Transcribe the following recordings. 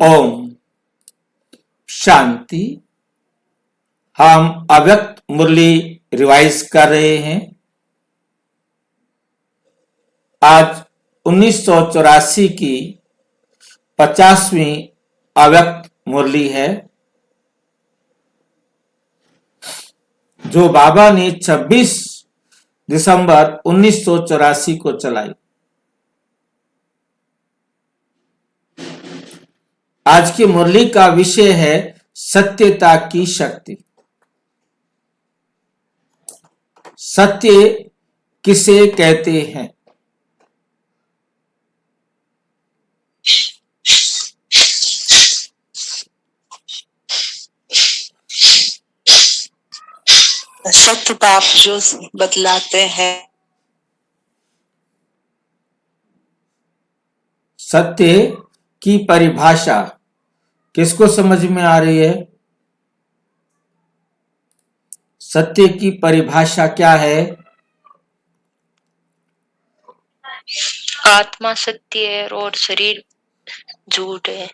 ओम शांति। हम अव्यक्त मुरली रिवाइज कर रहे हैं। आज 1984 की 50वीं अव्यक्त मुरली है, जो बाबा ने 26 दिसंबर 1984 को चलाई। आज की मुरली का विषय है सत्यता की शक्ति। सत्य किसे कहते हैं? सत्य बाप जो बतलाते हैं। सत्य की परिभाषा किसको समझ में आ रही है? सत्य की परिभाषा क्या है? आत्मा सत्य है और शरीर झूठ है।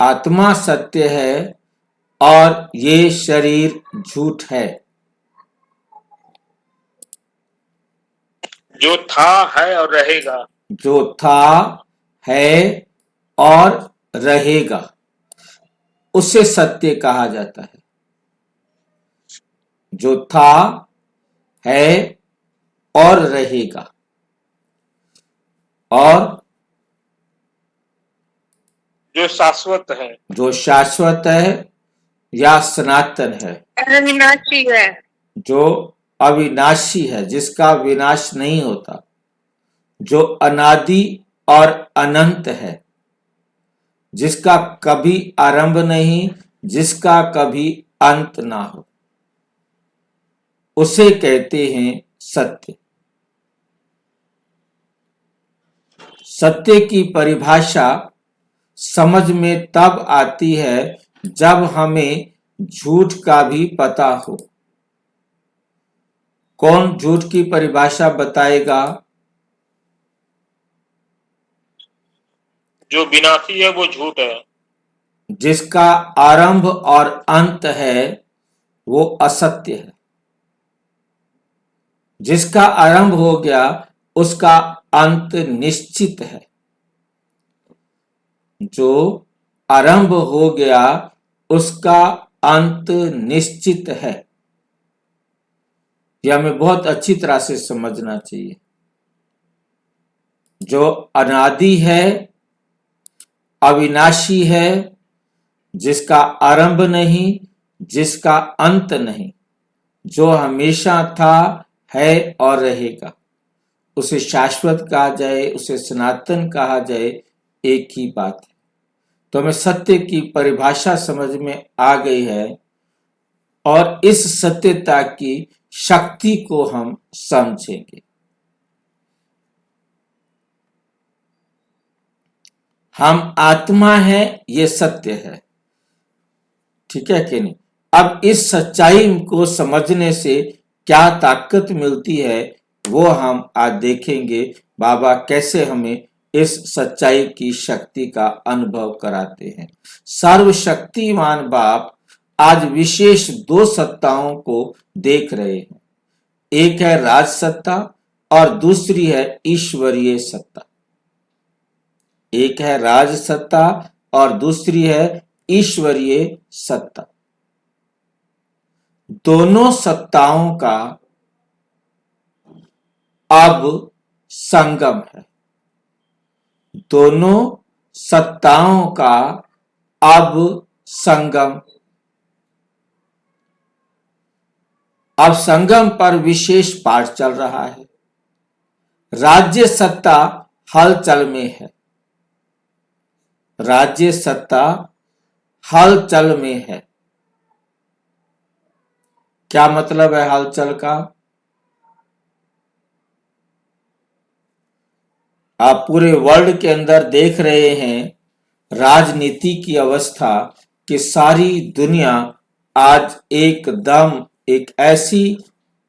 आत्मा सत्य है और ये शरीर झूठ है। जो था है और रहेगा। जो था है और रहेगा, उसे सत्य कहा जाता है। जो था है और रहेगा, और जो शाश्वत है। जो शाश्वत है या सनातन है, अविनाशी है। जो अविनाशी है, जिसका विनाश नहीं होता, जो अनादि और अनंत है, जिसका कभी आरंभ नहीं, जिसका कभी अंत ना हो, उसे कहते हैं सत्य। सत्य की परिभाषा समझ में तब आती है जब हमें झूठ का भी पता हो। कौन झूठ की परिभाषा बताएगा? जो विनाशी है वो झूठ है। जिसका आरंभ और अंत है वो असत्य है। जिसका आरंभ हो गया उसका अंत निश्चित है। जो आरंभ हो गया उसका अंत निश्चित है। यह हमें बहुत अच्छी तरह से समझना चाहिए। जो अनादि है, अविनाशी है, जिसका आरंभ नहीं, जिसका अंत नहीं, जो हमेशा था, है और रहेगा, उसे शाश्वत कहा जाए, उसे सनातन कहा जाए, एक ही बात है। तो हमें सत्य की परिभाषा समझ में आ गई है और इस सत्यता की शक्ति को हम समझेंगे। हम आत्मा है, ये सत्य है, ठीक है कि नहीं? अब इस सच्चाई को समझने से क्या ताकत मिलती है वो हम आज देखेंगे। बाबा कैसे हमें इस सच्चाई की शक्ति का अनुभव कराते हैं। सर्वशक्तिमान बाप आज विशेष दो सत्ताओं को देख रहे हैं। एक है राज सत्ता और दूसरी है ईश्वरीय सत्ता। एक है राज सत्ता और दूसरी है ईश्वरीय सत्ता। दोनों सत्ताओं का अब संगम है। दोनों सत्ताओं का अब संगम। अब संगम पर विशेष पाठ चल रहा है। राज्य सत्ता हलचल में है। राज्य सत्ता हलचल में है। क्या मतलब है हलचल का? आप पूरे वर्ल्ड के अंदर देख रहे हैं राजनीति की अवस्था कि सारी दुनिया आज एकदम एक ऐसी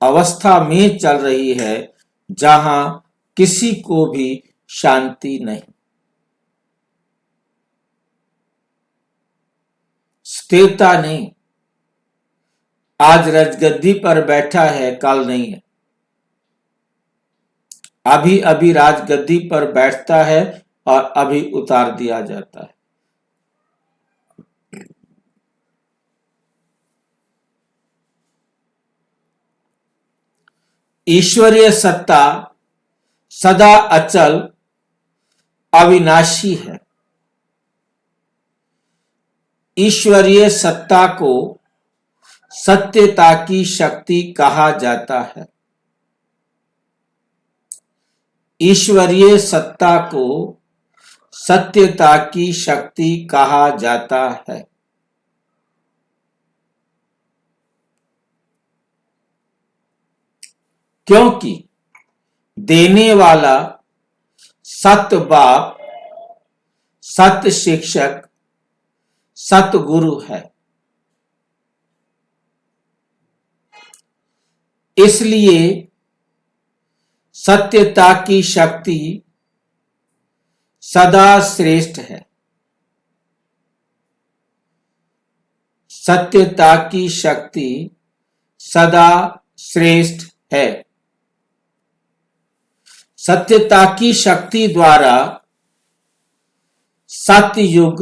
अवस्था में चल रही है जहां किसी को भी शांति नहीं। स्थिरता नहीं। आज राजगद्दी पर बैठा है, कल नहीं है। अभी अभी राजगद्दी पर बैठता है और अभी उतार दिया जाता है। ईश्वरीय सत्ता सदा अचल अविनाशी है। ईश्वरीय सत्ता को सत्यता की शक्ति कहा जाता है। ईश्वरीय सत्ता को सत्यता की शक्ति कहा जाता है। क्योंकि देने वाला सत्य बाप, सत्य शिक्षक, सत्य गुरु है। इसलिए सत्यता की शक्ति सदा श्रेष्ठ है। सत्यता की शक्ति सदा श्रेष्ठ है। सत्यता की शक्ति द्वारा सतयुग,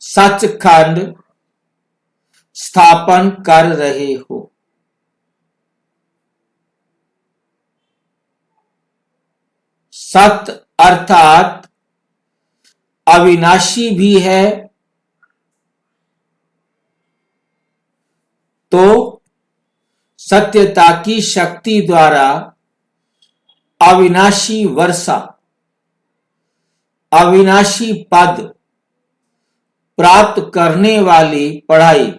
सचखंड स्थापन कर रहे हो। सत्य अर्थात अविनाशी भी है, तो सत्यता की शक्ति द्वारा अविनाशी वर्षा, अविनाशी पद प्राप्त करने वाली पढ़ाई,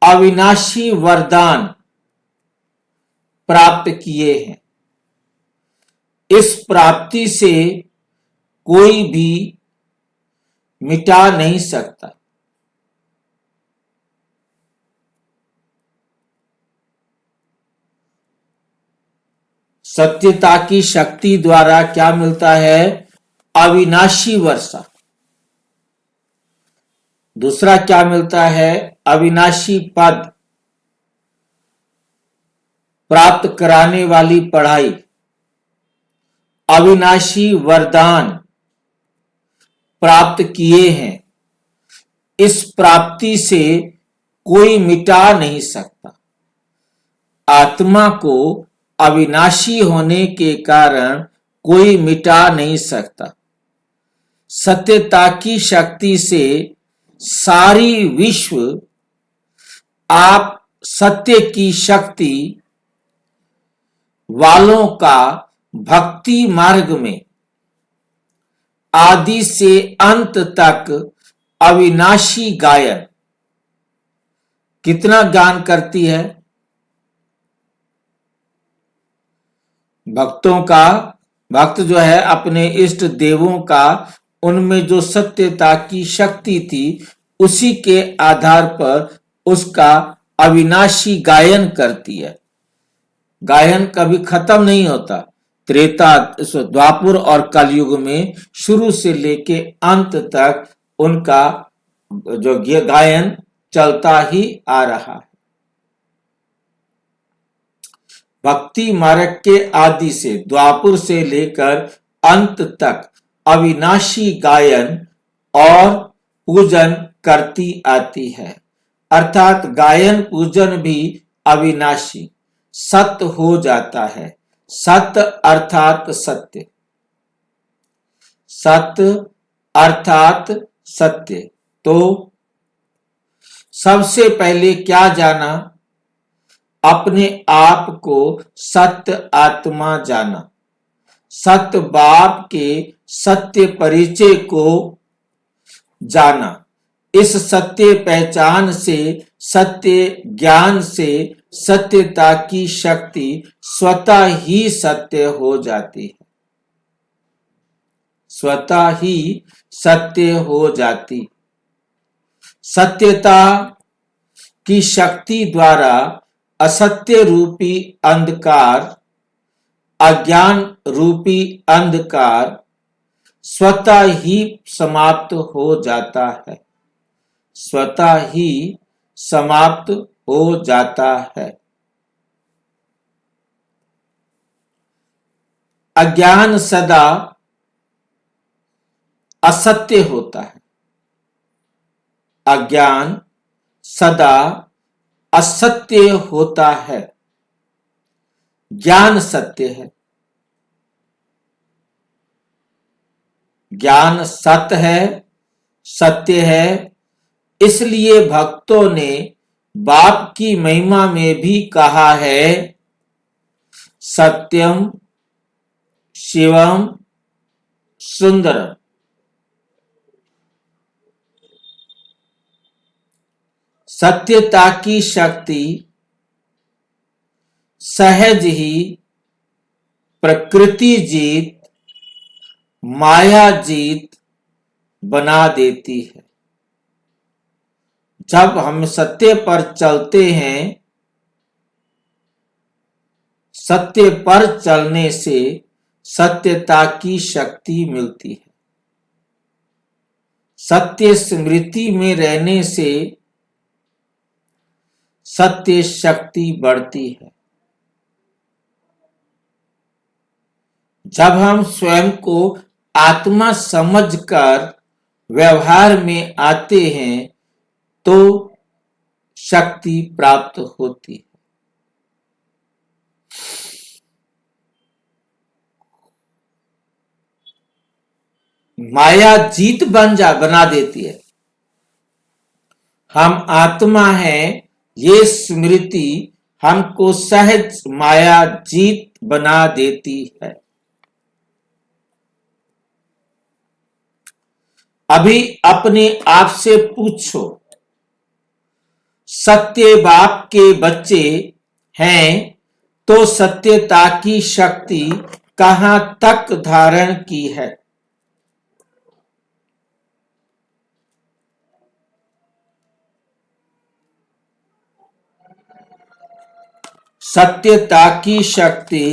अविनाशी वरदान प्राप्त किए हैं। इस प्राप्ति से कोई भी मिटा नहीं सकता। सत्यता की शक्ति द्वारा क्या मिलता है? अविनाशी वर्षा। दूसरा क्या मिलता है? अविनाशी पद प्राप्त कराने वाली पढ़ाई, अविनाशी वरदान प्राप्त किए हैं। इस प्राप्ति से कोई मिटा नहीं सकता। आत्मा को अविनाशी होने के कारण कोई मिटा नहीं सकता। सत्यता की शक्ति से सारी विश्व आप सत्य की शक्ति वालों का भक्ति मार्ग में आदि से अंत तक अविनाशी गायन कितना गान करती है? भक्तों का, भक्त जो है अपने इष्ट देवों का, उनमें जो सत्यता की शक्ति थी उसी के आधार पर उसका अविनाशी गायन करती है। गायन कभी खत्म नहीं होता। त्रेता, द्वापर और कलयुग में शुरू से लेके अंत तक उनका जो गायन चलता ही आ रहा है। भक्ति मार्ग के आदि से द्वापर से लेकर अंत तक अविनाशी गायन और पूजन करती आती है। अर्थात गायन पूजन भी अविनाशी सत्य हो जाता है। सत्य अर्थात सत्य, सत्य अर्थात सत्य। तो सबसे पहले क्या जाना? अपने आप को सत्य आत्मा जाना। सत्य बाप के सत्य परिचय को जाना। इस सत्य पहचान से, सत्य ज्ञान से सत्यता की शक्ति स्वतः ही सत्य हो जाती है। स्वतः ही सत्य हो जाती। सत्यता की शक्ति द्वारा असत्य रूपी अंधकार, अज्ञान रूपी अंधकार स्वतः ही समाप्त हो जाता है, स्वतः ही समाप्त हो जाता है। अज्ञान सदा असत्य होता है, अज्ञान सदा असत्य होता है, ज्ञान सत्य है। ज्ञान सत्य है, सत्य है। इसलिए भक्तों ने बाप की महिमा में भी कहा है, सत्यम शिवम सुंदरम। सत्यता की शक्ति सहज ही प्रकृति जीत, माया जीत बना देती है। जब हम सत्य पर चलते हैं, सत्य पर चलने से सत्यता की शक्ति मिलती है। सत्य स्मृति में रहने से सत्य शक्ति बढ़ती है। जब हम स्वयं को आत्मा समझकर व्यवहार में आते हैं तो शक्ति प्राप्त होती है। माया जीत बना देती है। हम आत्मा हैं, ये स्मृति हमको सहज माया जीत बना देती है। अभी अपने आप से पूछो, सत्य बाप के बच्चे हैं तो सत्यता की शक्ति कहां तक धारण की है? सत्यता की शक्ति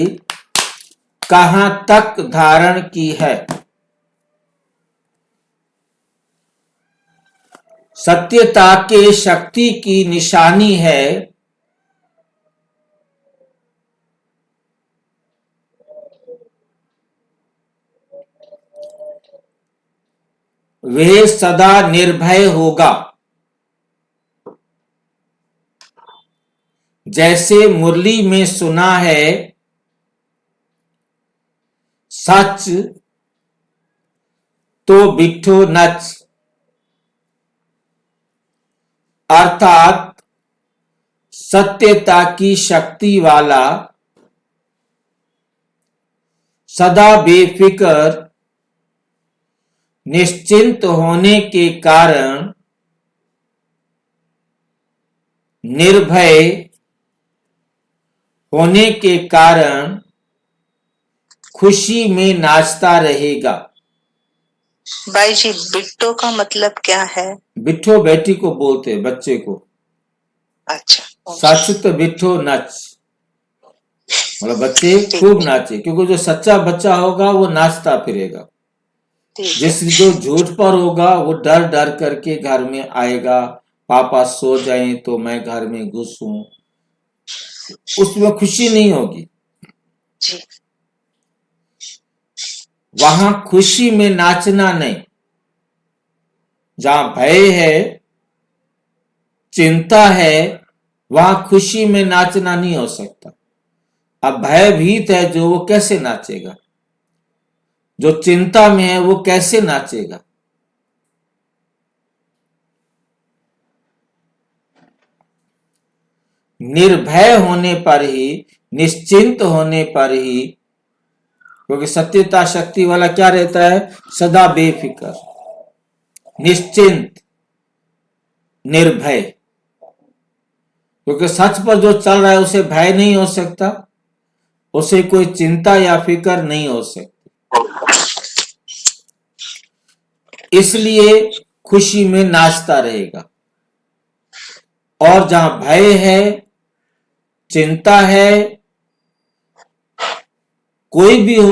कहां तक धारण की है? सत्यता के शक्ति की निशानी है वह सदा निर्भय होगा। जैसे मुरली में सुना है, सच तो बिठो नच, अर्थात सत्यता की शक्ति वाला सदा बेफिक्र निश्चिंत होने के कारण, निर्भय होने के कारण खुशी में नाचता रहेगा। भाई जी, बिट्टो का मतलब क्या है? बिट्ठो बेटी को बोलते हैं, बच्चे को। अच्छा, सच तो बिट्ठो नच, मतलब बच्चे खूब नाचे, क्योंकि जो सच्चा बच्चा होगा वो नाचता फिरेगा। जो झूठ पर होगा वो डर डर करके घर में आएगा, पापा सो जाएं तो मैं घर में घुसूं, उसमें खुशी नहीं होगी। जी। वहां खुशी में नाचना नहीं। जहां भय है, चिंता है, वहां खुशी में नाचना नहीं हो सकता। अब भयभीत है जो, वो कैसे नाचेगा? जो चिंता में है वो कैसे नाचेगा? निर्भय होने पर ही, निश्चिंत होने पर ही, क्योंकि सत्यता शक्ति वाला क्या रहता है? सदा बेफिक्र, निश्चिंत, निर्भय। क्योंकि सच पर जो चल रहा है उसे भय नहीं हो सकता, उसे कोई चिंता या फिक्र नहीं हो सकती। इसलिए खुशी में नाचता रहेगा। और जहां भय है, चिंता है, कोई भी हो,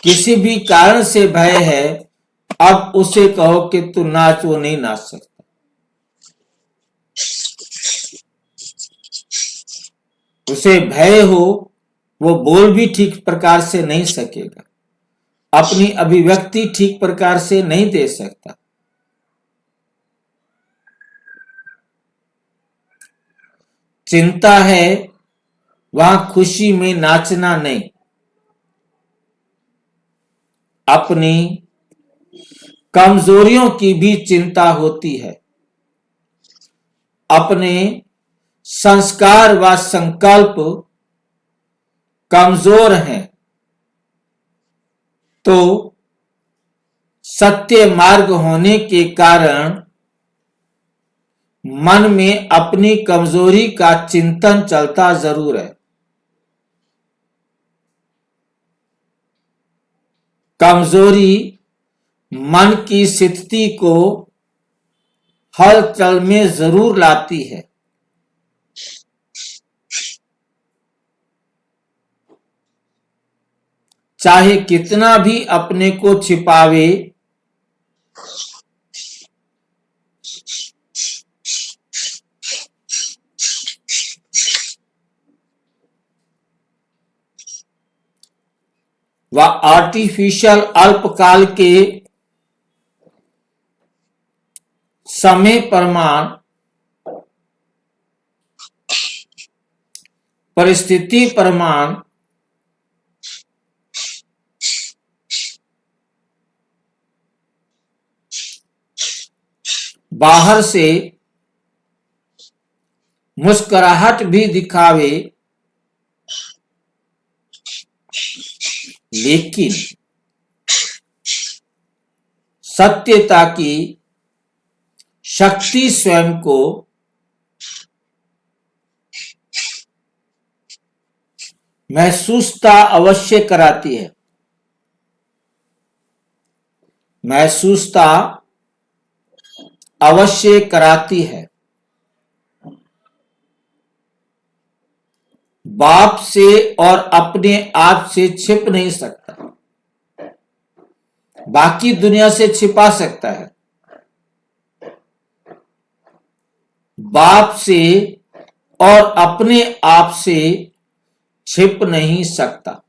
किसी भी कारण से भय है, अब उसे कहो कि तू नाच, वो नहीं नाच सकता। उसे भय हो, वो बोल भी ठीक प्रकार से नहीं सकेगा, अपनी अभिव्यक्ति ठीक प्रकार से नहीं दे सकता। चिंता है, वहां खुशी में नाचना नहीं। अपनी कमजोरियों की भी चिंता होती है। अपने संस्कार व संकल्प कमजोर हैं तो सत्य मार्ग होने के कारण मन में अपनी कमजोरी का चिंतन चलता जरूर है। कमजोरी मन की स्थिति को हलचल में जरूर लाती है। चाहे कितना भी अपने को छिपावे, वह आर्टिफिशियल अल्पकाल के समय प्रमाण, परिस्थिति प्रमाण, बाहर से मुस्कुराहट भी दिखावे, लेकिन सत्यता की शक्ति स्वयं को महसूसता अवश्य कराती है। महसूसता अवश्य कराती है। बाप से और अपने आप से छिप नहीं सकता, बाकी दुनिया से छिपा सकता है। बाप से और अपने आप से छिप नहीं सकता।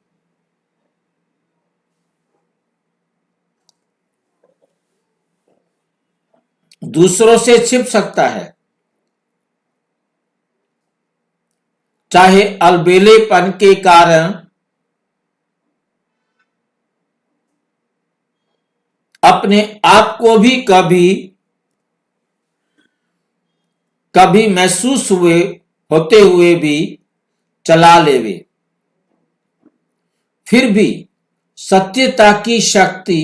दूसरों से छिप सकता है, चाहे अलबेलेपन के कारण अपने आप को भी कभी कभी महसूस होते हुए भी चला लेवे। फिर भी सत्यता की शक्ति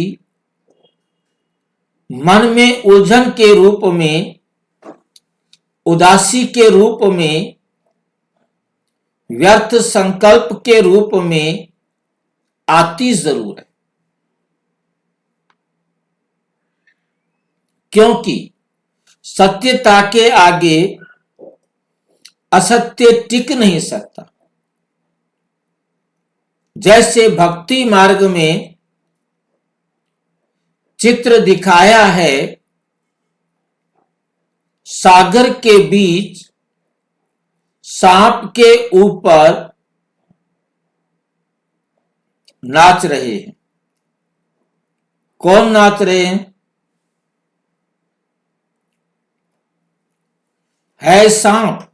मन में उलझन के रूप में, उदासी के रूप में, व्यर्थ संकल्प के रूप में आती जरूर है, क्योंकि सत्यता के आगे असत्य टिक नहीं सकता। जैसे भक्ति मार्ग में चित्र दिखाया है, सागर के बीच सांप के ऊपर नाच रहे हैं। कौन नाच रहे हैं? है सांप,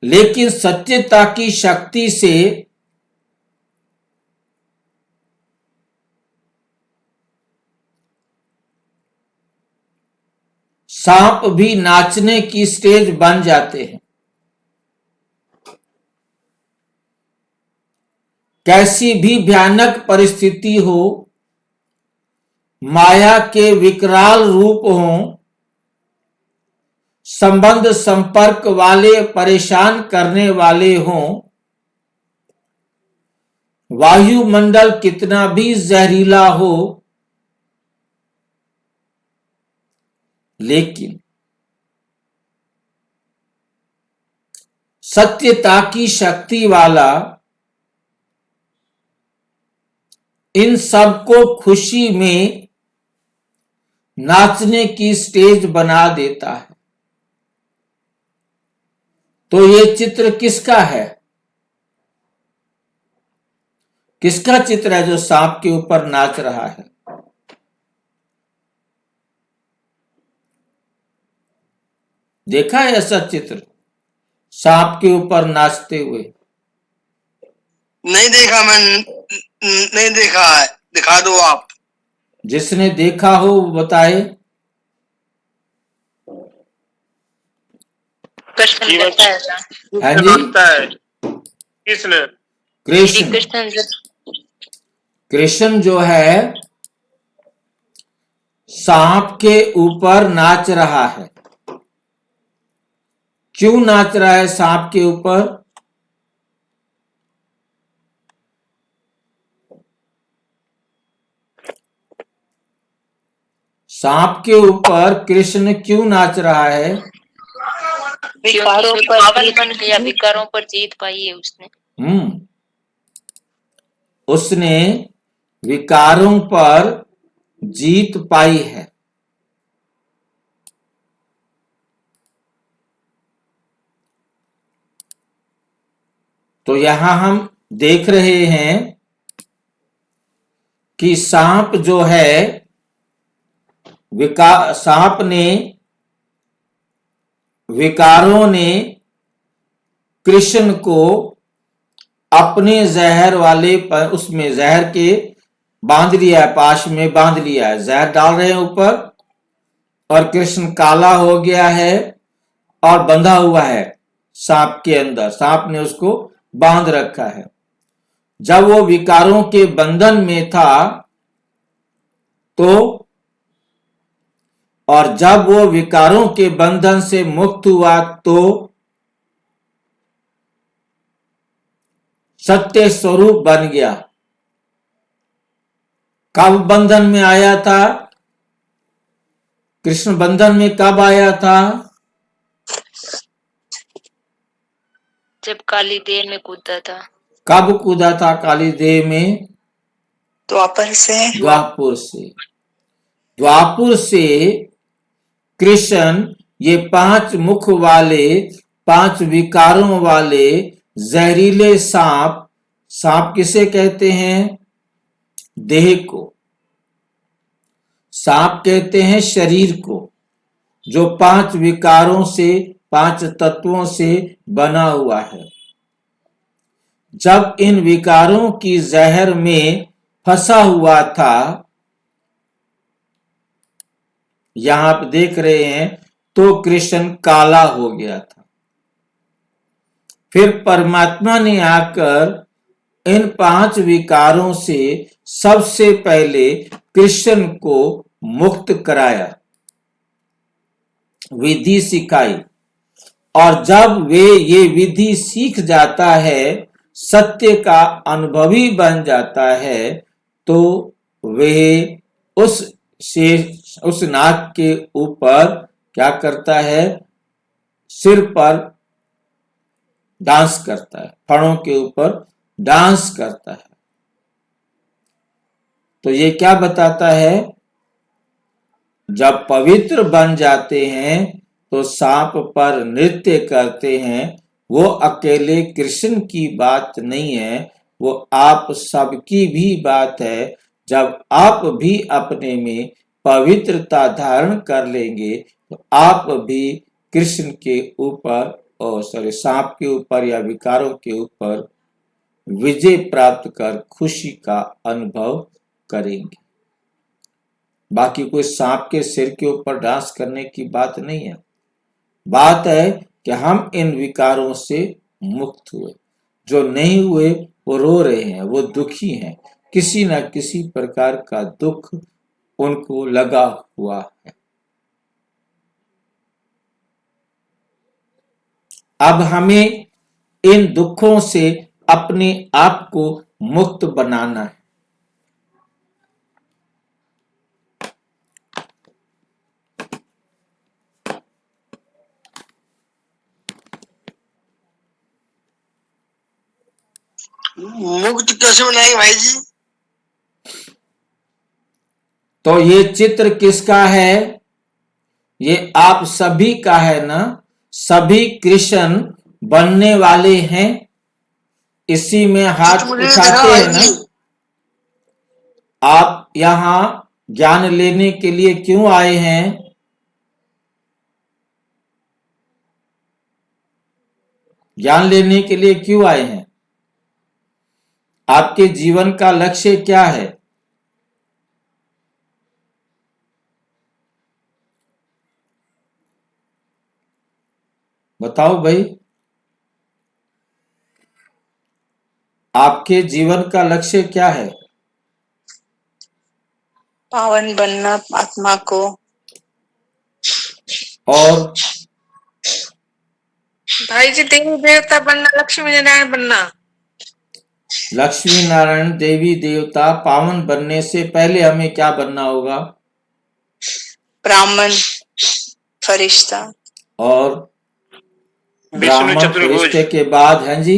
लेकिन सत्यता की शक्ति से सांप भी नाचने की स्टेज बन जाते हैं। कैसी भी भयानक परिस्थिति हो, माया के विकराल रूप हों, संबंध संपर्क वाले परेशान करने वाले हों, वायुमंडल कितना भी जहरीला हो, लेकिन सत्यता की शक्ति वाला इन सबको खुशी में नाचने की स्टेज बना देता है। तो ये चित्र किसका है? किसका चित्र है जो सांप के ऊपर नाच रहा है? देखा है ऐसा चित्र सांप के ऊपर नाचते हुए? नहीं देखा, मैं नहीं देखा है, दिखा दो आप। जिसने देखा हो वो बताए। कृष्ण जीवन करता है ऐसा। हाँ कृष्ण जी, नाचता है। कृष्ण श्री कृष्ण कृष्ण कृष्ण जो है सांप के ऊपर नाच रहा है। क्यों नाच रहा है सांप के ऊपर? सांप के ऊपर कृष्ण क्यों नाच रहा है? विकारों क्योंकि पर पावन जीत बन गया, विकारों पर जीत पाई है उसने। उसने विकारों पर जीत पाई है। तो यहां हम देख रहे हैं कि सांप जो है सांप ने विकारों ने कृष्ण को अपने जहर वाले उसमें जहर के बांध लिया है, पाश में बांध लिया है, जहर डाल रहे हैं ऊपर और कृष्ण काला हो गया है और बंधा हुआ है सांप के अंदर। सांप ने उसको बांध रखा है। जब वो विकारों के बंधन में था तो और जब वो विकारों के बंधन से मुक्त हुआ तो सत्य स्वरूप बन गया। कब बंधन में आया था? कृष्ण बंधन में कब आया था? जब काली देह में कूदा था। कब कूदा था काली देह में? द्वापर से द्वापुर से। द्वापुर से कृष्ण ये 5 मुख वाले 5 विकारों वाले जहरीले सांप, सांप किसे कहते हैं? देह को। सांप कहते हैं शरीर को, जो 5 विकारों से 5 तत्वों से बना हुआ है। जब इन विकारों की जहर में फंसा हुआ था, यहां आप देख रहे हैं, तो कृष्ण काला हो गया था। फिर परमात्मा ने आकर इन 5 विकारों से सबसे पहले कृष्ण को मुक्त कराया, विधि सिखाई। और जब वे ये विधि सीख जाता है, सत्य का अनुभवी बन जाता है, तो वे उस नाग के ऊपर क्या करता है? सिर पर डांस करता है, फणों के ऊपर डांस करता है। तो ये क्या बताता है? जब पवित्र बन जाते हैं तो सांप पर नृत्य करते हैं। वो अकेले कृष्ण की बात नहीं है, वो आप सबकी भी बात है। जब आप भी अपने में पवित्रता धारण कर लेंगे तो आप भी कृष्ण के ऊपर और सांप के ऊपर या विकारों के ऊपर विजय प्राप्त कर खुशी का अनुभव करेंगे। बाकी कोई सांप के सिर के ऊपर डांस करने की बात नहीं है। बात है कि हम इन विकारों से मुक्त हुए। जो नहीं हुए वो रो रहे हैं, वो दुखी हैं, किसी न किसी प्रकार का दुख उनको लगा हुआ है। अब हमें इन दुखों से अपने आप को मुक्त बनाना है। मुक्त कैसे बनाएंगे भाई जी? तो ये चित्र किसका है? ये आप सभी का है ना? सभी कृष्ण बनने वाले हैं, इसी में हाथ मुझे उठाते देखा हैं भाई ना? जी। आप यहाँ ज्ञान लेने के लिए क्यों आए हैं? ज्ञान लेने के लिए क्यों आए हैं? आपके जीवन का लक्ष्य क्या है? बताओ भाई, आपके जीवन का लक्ष्य क्या है? पावन बनना आत्मा को। और भाई जी देवी देवता बनना, लक्ष्मी नारायण बनना। लक्ष्मी नारायण देवी देवता पावन बनने से पहले हमें क्या बनना होगा? ब्राह्मण, फरिश्ता। और विष्णु ब्राह्मण चतुर्भुज। फरिश्ते के बाद हैं जी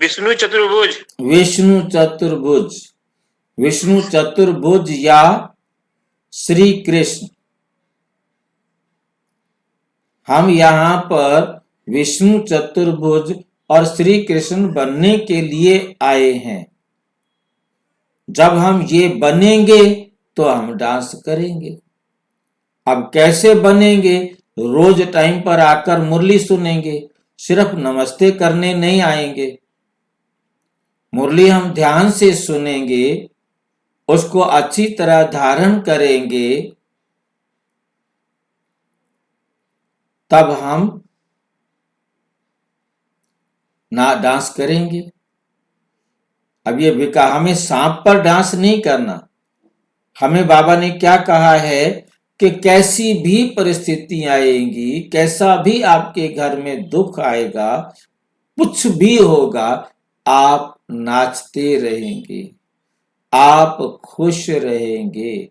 विष्णु चतुर्भुज। विष्णु चतुर्भुज। विष्णु चतुर्भुज या श्री कृष्ण। हम यहाँ पर विष्णु चतुर्भुज और श्री कृष्ण बनने के लिए आए हैं। जब हम ये बनेंगे तो हम डांस करेंगे। अब कैसे बनेंगे? रोज टाइम पर आकर मुरली सुनेंगे, सिर्फ नमस्ते करने नहीं आएंगे। मुरली हम ध्यान से सुनेंगे, उसको अच्छी तरह धारण करेंगे, तब हम ना डांस करेंगे। अब ये भी कहा, हमें सांप पर डांस नहीं करना। हमें बाबा ने क्या कहा है कि कैसी भी परिस्थिति आएगी, कैसा भी आपके घर में दुख आएगा, कुछ भी होगा, आप नाचते रहेंगे, आप खुश रहेंगे,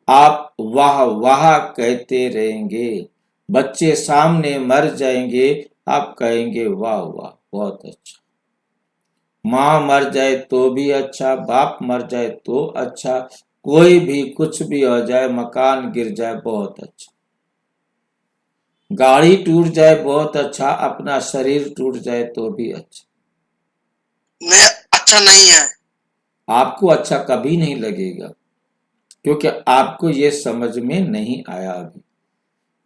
आप वाह वाह कहते रहेंगे। बच्चे सामने मर जाएंगे, आप कहेंगे वाह वाह बहुत अच्छा। माँ मर जाए तो भी अच्छा, बाप मर जाए तो अच्छा, कोई भी कुछ भी हो जाए, मकान गिर जाए बहुत अच्छा, गाड़ी टूट जाए बहुत अच्छा, अपना शरीर टूट जाए तो भी अच्छा। नहीं, अच्छा नहीं है। आपको अच्छा कभी नहीं लगेगा, क्योंकि आपको ये समझ में नहीं आया अभी।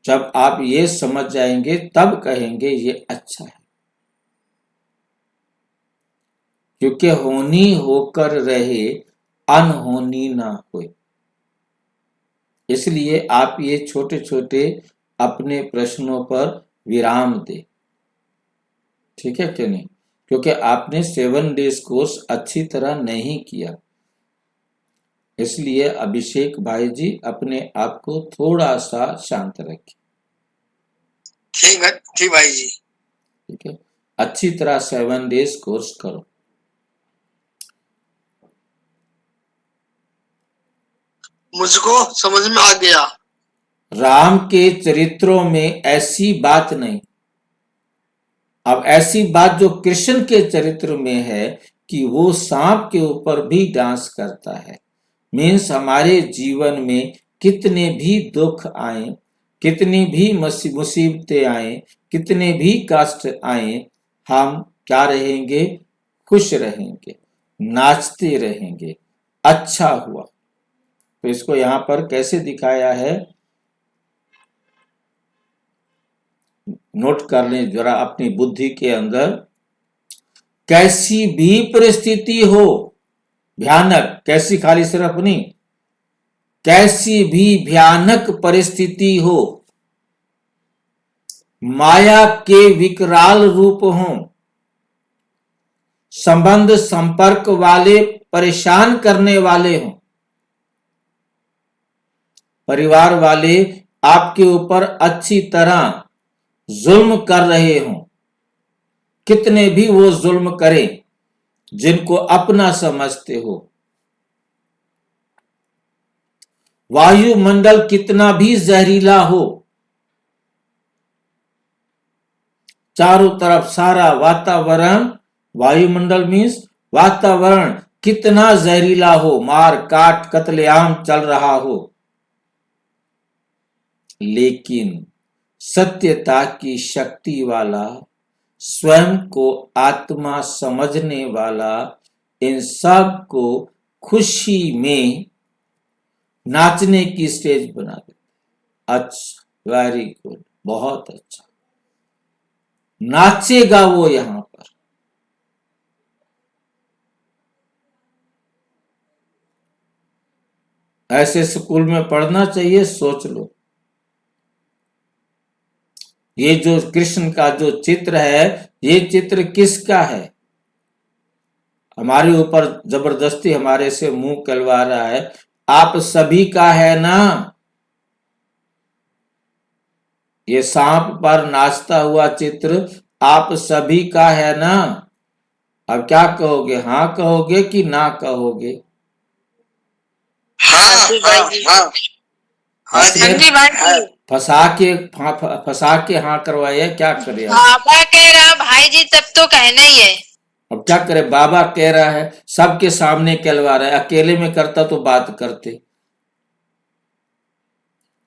जब आप ये समझ जाएंगे तब कहेंगे ये अच्छा है। क्योंकि होनी होकर रहे, अनहोनी ना होए। इसलिए आप ये छोटे छोटे अपने प्रश्नों पर विराम दे। ठीक है कि नहीं? क्योंकि आपने 7 डेज कोर्स अच्छी तरह नहीं किया। इसलिए अभिषेक भाई जी अपने आप को थोड़ा सा शांत रखें। ठीक है, ठीक भाई जी। ठीक है, अच्छी तरह 7 डेज कोर्स करो। मुझको समझ में आ गया। राम के चरित्रों में ऐसी बात नहीं। अब ऐसी बात जो कृष्ण के चरित्र में है कि वो सांप के ऊपर भी डांस करता है। मीन्स हमारे जीवन में कितने भी दुख आए, कितनी भी मुसीबतें आए, कितने भी कष्ट आए, हम क्या रहेंगे? खुश रहेंगे, नाचते रहेंगे। अच्छा हुआ। तो इसको यहां पर कैसे दिखाया है, नोट कर लें जरा अपनी बुद्धि के अंदर। कैसी भी परिस्थिति हो भयानक, कैसी खाली सिर्फ नहीं, कैसी भी भयानक परिस्थिति हो, माया के विकराल रूप हों, संबंध संपर्क वाले परेशान करने वाले हों, परिवार वाले आपके ऊपर अच्छी तरह जुल्म कर रहे हों, कितने भी वो जुल्म करें, जिनको अपना समझते हो, वायुमंडल कितना भी जहरीला हो, चारों तरफ सारा वातावरण, वायुमंडल मीन्स वातावरण कितना जहरीला हो, मार काट कत्लेआम चल रहा हो, लेकिन सत्यता की शक्ति वाला, स्वयं को आत्मा समझने वाला इन सब को खुशी में नाचने की स्टेज बना देता। अच्छा, वेरी गुड, बहुत अच्छा, नाचेगा वो यहां पर। ऐसे स्कूल में पढ़ना चाहिए, सोच लो। ये जो कृष्ण का जो चित्र है, ये चित्र किसका है? हमारे ऊपर जबरदस्ती हमारे से मुंह कहलवा रहा है, आप सभी का है ना? ये सांप पर नाचता हुआ चित्र आप सभी का है ना? अब क्या कहोगे, हाँ कहोगे कि ना कहोगे? हाँ जी हाँ भाई जी। हाँ हाँ जी हाँ जी भाई है। जी। फंसा के हाँ करवाइए, क्या करे अब? बाबा कह रहा भाई जी तब तो कहना ही है। अब क्या करे, बाबा कह रहा है, सबके सामने कहलवा रहा है। अकेले में करता तो बात करते,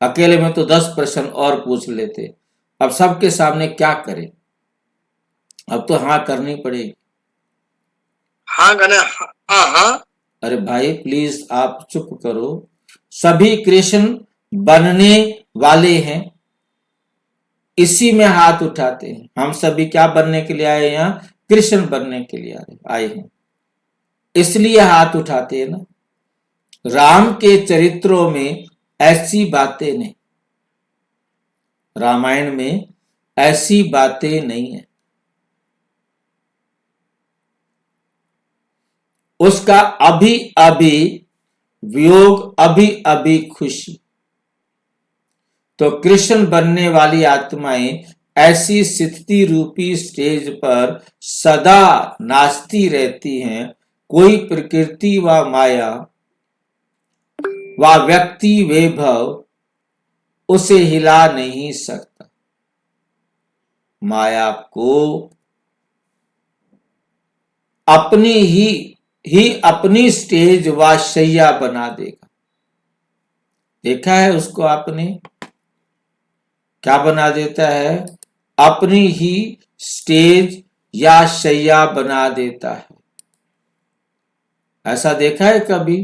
अकेले में तो 10 प्रश्न और पूछ लेते। अब सबके सामने क्या करें? अब तो हाँ करनी पड़ेगी। हाँ गने हाँ हाँ अरे भाई प्लीज आप चुप करो। सभी कृष्ण बनने वाले हैं, इसी में हाथ उठाते हैं। हम सभी क्या बनने के लिए आए हैं? यहाँ कृष्ण बनने के लिए आए हैं, इसलिए हाथ उठाते हैं ना। राम के चरित्रों में ऐसी बातें नहीं, रामायण में ऐसी बातें नहीं है। उसका अभी अभी वियोग, अभी अभी खुशी। तो कृष्ण बनने वाली आत्माएं ऐसी स्थिति रूपी स्टेज पर सदा नाचती रहती हैं। कोई प्रकृति व माया व व्यक्ति वैभव उसे हिला नहीं सकता। माया को अपनी ही अपनी स्टेज व शैया बना देगा। देखा है उसको आपने? क्या बना देता है? अपनी ही स्टेज या शैया बना देता है। ऐसा देखा है कभी?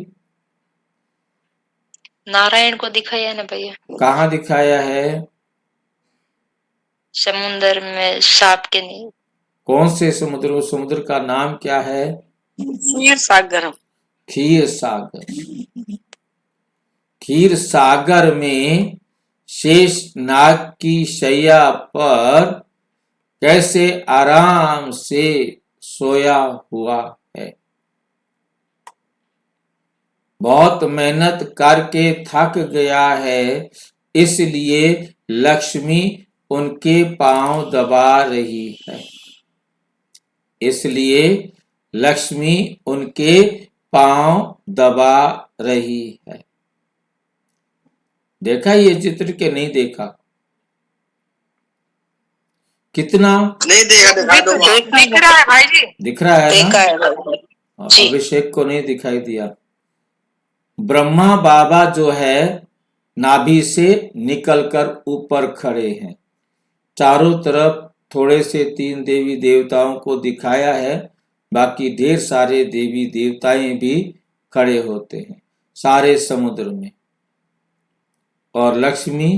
नारायण को दिखाया ना भैया, कहाँ दिखाया है? समुन्दर में सांप के नहीं। कौन से समुद्र? उस समुद्र का नाम क्या है? क्षीर सागर। क्षीर सागर। क्षीर सागर में शेष नाग की शैया पर कैसे आराम से सोया हुआ है। बहुत मेहनत करके थक गया है, इसलिए लक्ष्मी उनके पांव दबा रही है। इसलिए लक्ष्मी उनके पांव दबा रही है। देखा ये चित्र के नहीं देखा? कितना नहीं देखा, दिखा दो। दिख रहा है भाई जी। दिख रहा है देखा ना? है भाई जी। अभिषेक को नहीं दिखाई दिया। ब्रह्मा बाबा जो है नाभि से निकलकर ऊपर खड़े हैं। चारों तरफ थोड़े से 3 देवी देवताओं को दिखाया है, बाकी ढेर सारे देवी देवताएं भी खड़े होते हैं सारे समुद्र में। और लक्ष्मी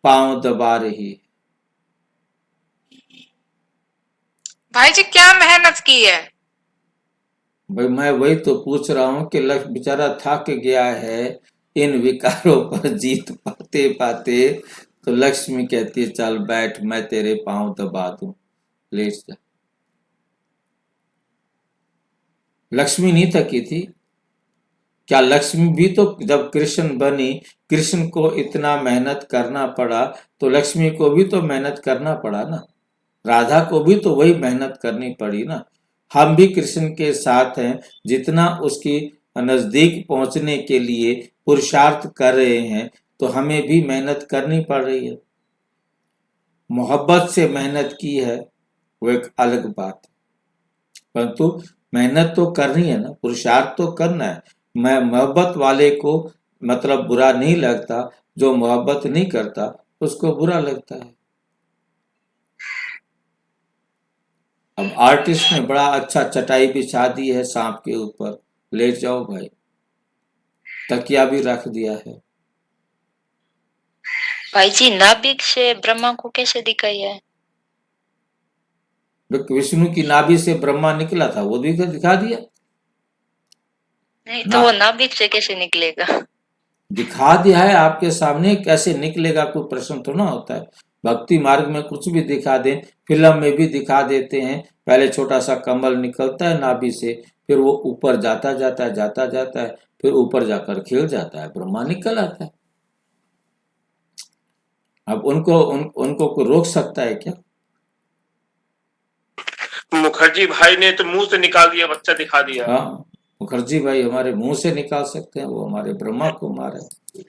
पांव दबा रही है। भाई जी क्या मेहनत की है? भाई मैं वही तो पूछ रहा हूं कि लक्ष्मी बेचारा थक गया है इन विकारों पर जीत पाते पाते, तो लक्ष्मी कहती है चल बैठ, मैं तेरे पांव दबा दूं, लेट जा। लक्ष्मी नहीं थकी थी क्या? लक्ष्मी भी तो जब कृष्ण बनी, कृष्ण को इतना मेहनत करना पड़ा, तो लक्ष्मी को भी तो मेहनत करना पड़ा ना। राधा को भी तो वही मेहनत करनी पड़ी ना। हम भी कृष्ण के साथ हैं, जितना उसकी नजदीक पहुंचने के लिए पुरुषार्थ कर रहे हैं, तो हमें भी मेहनत करनी पड़ रही है। मोहब्बत से मेहनत की है वो एक अलग बात है, परंतु मेहनत तो करनी है ना, पुरुषार्थ तो करना है। मैं मोहब्बत वाले को मतलब बुरा नहीं लगता, जो मोहब्बत नहीं करता उसको बुरा लगता है। अब आर्टिस्ट ने बड़ा अच्छा चटाई बिछा दी है सांप के ऊपर, लेट जाओ भाई, तकिया भी रख दिया है। भाई जी नाभिक से ब्रह्मा को कैसे दिखाया है? विष्णु की नाभि से ब्रह्मा निकला था, वो भी तो दिखा दिया। नहीं ना तो वो नाभिक से कैसे निकलेगा? दिखा दिया है आपके सामने, कैसे निकलेगा कोई प्रश्न तो ना होता है। भक्ति मार्ग में कुछ भी दिखा दें, फिल्म में भी दिखा देते हैं। पहले छोटा सा कमल निकलता है नाभि से, फिर वो ऊपर जाता जाता है, फिर ऊपर जाकर खिल जाता है, ब्रह्मा निकल आता है। अब उनको कोई रोक सकता है क्या? मुखर्जी भाई ने तो मुंह से निकाल दिया, बच्चा दिखा दिया। हाँ, मुखर्जी भाई हमारे मुंह से निकाल सकते हैं, वो हमारे ब्रह्मा कुमार है।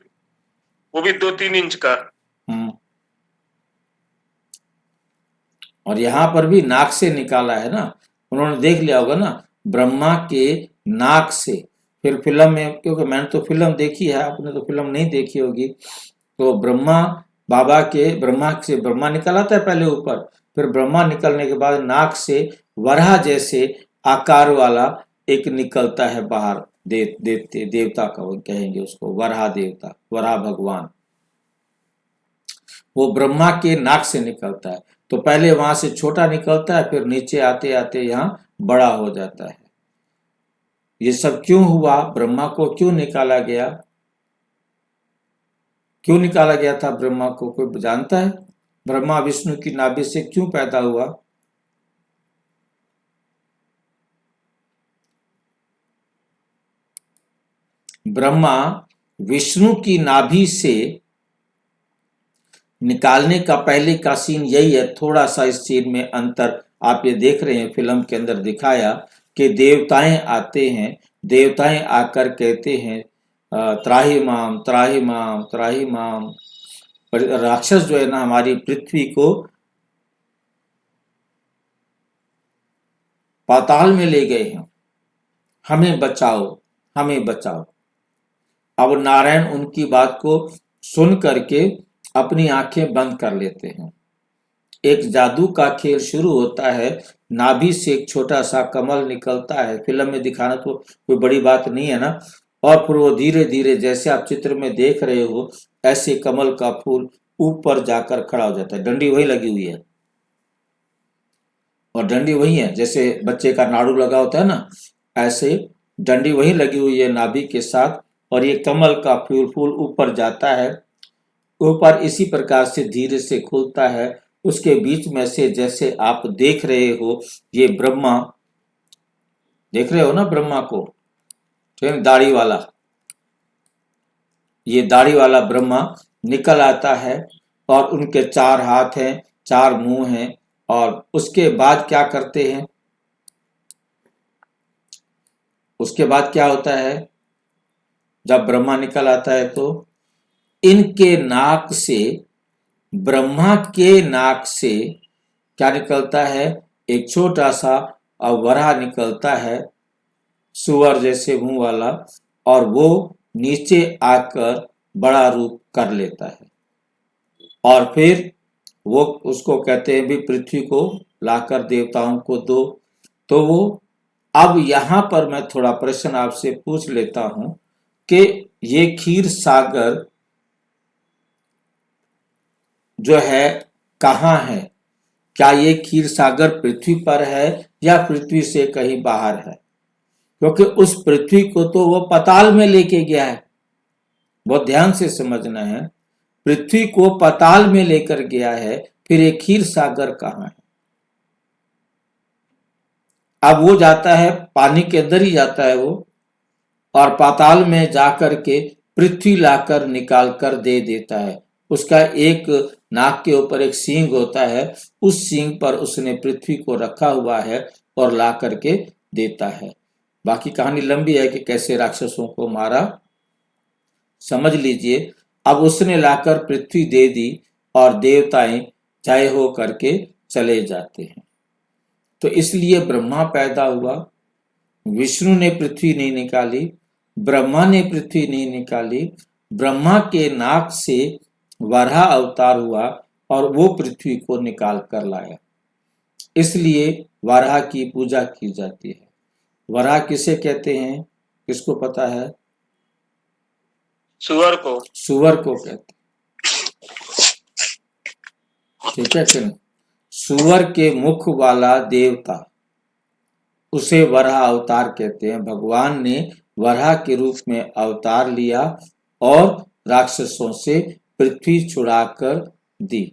वो भी 2-3 इंच का। और यहाँ पर भी नाक से निकाला है ना, उन्होंने देख लिया होगा ना, ब्रह्मा के नाक से। फिर फिल्म में, क्योंकि मैंने तो फिल्म देखी है, आपने तो फिल्म नहीं देखी होगी, तो ब्रह्मा से ब्रह्मा निकल आता है पहले ऊपर, फिर ब्रह्मा निकलने के बाद नाक से वराह जैसे आकार वाला एक निकलता है बाहर, देवता का वो कहेंगे उसको, वराह देवता, वराह भगवान, वो ब्रह्मा के नाक से निकलता है। तो पहले वहां से छोटा निकलता है, फिर नीचे आते आते यहाँ बड़ा हो जाता है। ये सब क्यों हुआ? ब्रह्मा को क्यों निकाला गया? क्यों निकाला गया था ब्रह्मा को, कोई जानता है? ब्रह्मा विष्णु की नाभि से क्यों पैदा हुआ? ब्रह्मा विष्णु की नाभि से निकालने का पहले का सीन यही है। थोड़ा सा इस सीन में अंतर आप ये देख रहे हैं, फिल्म के अंदर दिखाया कि देवताएं आते हैं, देवताएं आकर कहते हैं त्राहि माम त्राहि माम त्राहि माम। राक्षस जो है ना हमारी पृथ्वी को पाताल में ले गए हैं, हमें बचाओ, हमें बचाओ। अब नारायण उनकी बात को सुन करके अपनी आंखें बंद कर लेते हैं। एक जादू का खेल शुरू होता है, नाभि से एक छोटा सा कमल निकलता है, फिल्म में दिखाना तो कोई बड़ी बात नहीं है ना, और फिर वो धीरे धीरे जैसे आप चित्र में देख रहे हो ऐसे कमल का फूल ऊपर जाकर खड़ा हो जाता है। डंडी वही लगी हुई है, और डंडी वही है जैसे बच्चे का नाड़ू लगा होता है ना, ऐसे डंडी वही लगी हुई है नाभि के साथ, और ये कमल का फूल ऊपर जाता है, ऊपर इसी प्रकार से धीरे से खुलता है। उसके बीच में से जैसे आप देख रहे हो, ये ब्रह्मा, देख रहे हो ना ब्रह्मा को, ठीक, दाढ़ी वाला, ये दाढ़ी वाला ब्रह्मा निकल आता है, और उनके 4 हाथ हैं, 4 मुंह हैं। और उसके बाद क्या करते हैं? उसके बाद क्या होता है? जब ब्रह्मा निकल आता है तो इनके नाक से, ब्रह्मा के नाक से क्या निकलता है? एक छोटा सा वराह निकलता है, सुअर जैसे मुंह वाला, और वो नीचे आकर बड़ा रूप कर लेता है। और फिर वो उसको कहते हैं भी पृथ्वी को लाकर देवताओं को दो। तो वो, अब यहां पर मैं थोड़ा प्रश्न आपसे पूछ लेता हूं कि ये क्षीर सागर जो है कहाँ है? क्या ये क्षीर सागर पृथ्वी पर है या पृथ्वी से कहीं बाहर है? क्योंकि उस पृथ्वी को तो वो पाताल में लेके गया है, बहुत ध्यान से समझना है। पृथ्वी को पाताल में लेकर गया है, फिर एक क्षीर सागर कहाँ है? अब वो जाता है पानी के अंदर ही जाता है वो, और पाताल में जाकर के पृथ्वी लाकर निकाल कर दे देता है। उसका एक नाक के ऊपर एक सींग होता है, उस सींग पर उसने पृथ्वी को रखा हुआ है और ला करके देता है। बाकी कहानी लंबी है कि कैसे राक्षसों को मारा, समझ लीजिए। अब उसने लाकर पृथ्वी दे दी और देवताएं जय हो करके चले जाते हैं। तो इसलिए ब्रह्मा पैदा हुआ, विष्णु ने पृथ्वी नहीं निकाली, ब्रह्मा ने पृथ्वी नहीं निकाली, ब्रह्मा के नाक से वराह अवतार हुआ और वो पृथ्वी को निकाल कर लाया। इसलिए वराह की पूजा की जाती है। वराह किसे कहते हैं, किसको पता है? सुअर को। सुअर को कहते हैं, ठीक है कि नहीं? सुअर के मुख वाला देवता, उसे वराह अवतार कहते हैं। भगवान ने वराह के रूप में अवतार लिया और राक्षसों से पृथ्वी छुड़ाकर दी।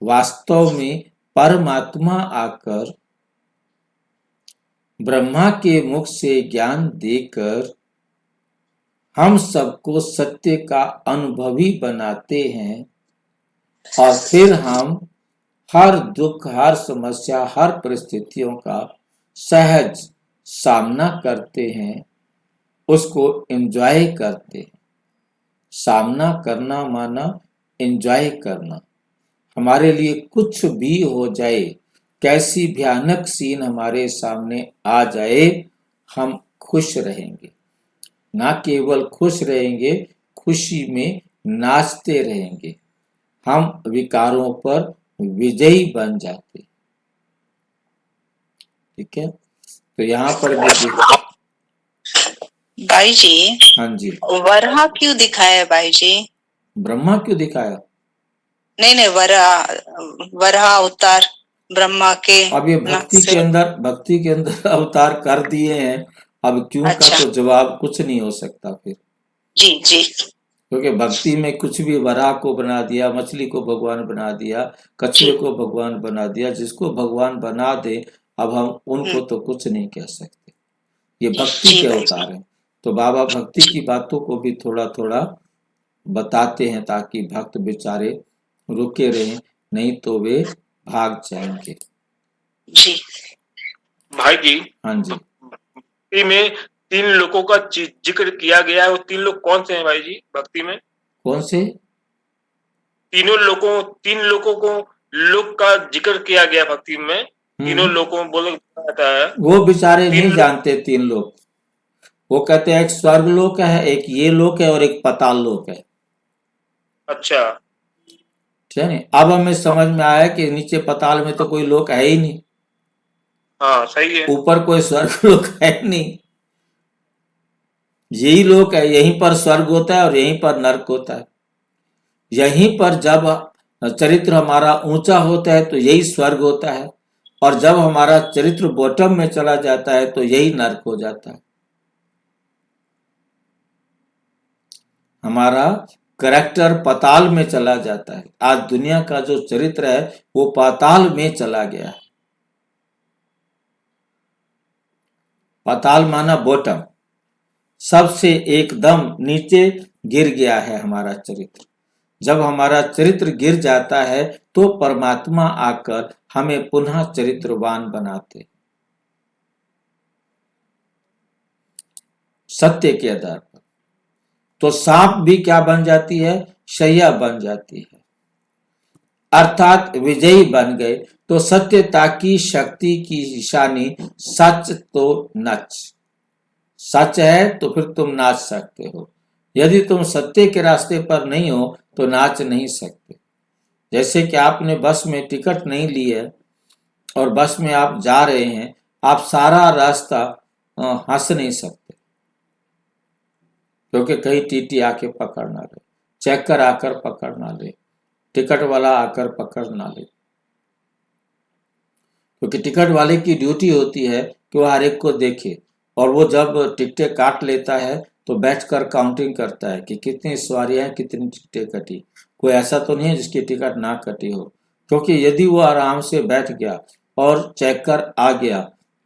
वास्तव में परमात्मा आकर ब्रह्मा के मुख से ज्ञान देकर हम सबको सत्य का अनुभवी बनाते हैं और फिर हम हर दुख, हर समस्या, हर परिस्थितियों का सहज सामना करते हैं, उसको एंजॉय करते हैं। सामना करना माना एंजॉय करना। हमारे लिए कुछ भी हो जाए, कैसी भयानक सीन हमारे सामने आ जाए, हम खुश रहेंगे। ना केवल खुश रहेंगे, खुशी में नाचते रहेंगे। हम विकारों पर विजयी बन जाते। ठीक है, तो यहाँ पर भी भाई जी, हाँ जी, वराह क्यों दिखाया है भाई जी? ब्रह्मा क्यों दिखाया? नहीं, वराह अवतार ब्रह्मा के अब ये नाक से। भक्ति के अंदर अवतार कर दिए हैं। अब क्यों अच्छा। का तो जवाब कुछ नहीं हो सकता फिर, जी जी। क्योंकि भक्ति में कुछ भी, वराह को बना दिया, मछली को भगवान बना दिया, कछुए को भगवान बना दिया। जिसको भगवान बना दे, अब हम उनको तो कुछ नहीं कह सकते। ये भक्ति जी के भाई। अवतार हैं। तो बाबा भक्ति की बातों को भी थोड़ा थोड़ा बताते हैं ताकि भक्त बेचारे रुके रहें, नहीं तो वे भाग जाएंगे। जी भाई जी, हाँ जी, भक्ति में 3 लोगों का जिक्र किया गया है। वो 3 लोग कौन से हैं भाई जी भक्ति में? कौन से? 3 लोगों को लोग का जिक्र किया गया भक्ति में। 3 लोगों बोले जाता है। वो बेचारे तीन नहीं लोग- जानते 3 लोग। वो कहते हैं एक स्वर्ग लोक है, एक ये लोक है और एक पाताल लोक है। अच्छा। ठीक है नहीं? अब हमें समझ में आया कि नीचे पाताल में तो कोई लोक है ही नहीं, हाँ सही है। ऊपर कोई स्वर्ग लोक है ही नहीं। यही लोक है, यहीं पर स्वर्ग होता है और यहीं पर नर्क होता है। यहीं पर जब चरित्र हमारा ऊंचा होता है तो यही स्वर्ग होता है, और जब हमारा चरित्र बॉटम में चला जाता है तो यही नर्क हो जाता है। हमारा करैक्टर पाताल में चला जाता है। आज दुनिया का जो चरित्र है वो पाताल में चला गया है। पाताल माना बॉटम, सबसे एकदम नीचे गिर गया है हमारा चरित्र। जब हमारा चरित्र गिर जाता है तो परमात्मा आकर हमें पुनः चरित्रवान बनाते, सत्य के आधार पर। तो सांप भी क्या बन जाती है? शैया बन जाती है, अर्थात विजयी बन गए। तो सत्यता की शक्ति की निशानी सच तो नच। सच है तो फिर तुम नाच सकते हो। यदि तुम सत्य के रास्ते पर नहीं हो तो नाच नहीं सकते। जैसे कि आपने बस में टिकट नहीं ली है और बस में आप जा रहे हैं, आप सारा रास्ता हंस नहीं सकते, क्योंकि कहीं टीटी आके पकड़ ना ले, चेकर आकर पकड़ ना ले, टिकट वाला आकर पकड़ ना ले। क्योंकि टिकट वाले की ड्यूटी होती है कि वह हर एक को देखे, और वो जब टिकटें काट लेता है तो बैठकर काउंटिंग करता है कि कितनी सवारियां हैं, कितनी टिकटें कटी। कोई ऐसा तो नहीं है जिसकी टिकट ना कटी हो, क्योंकि यदि वो आराम से बैठ गया और चेकर आ गया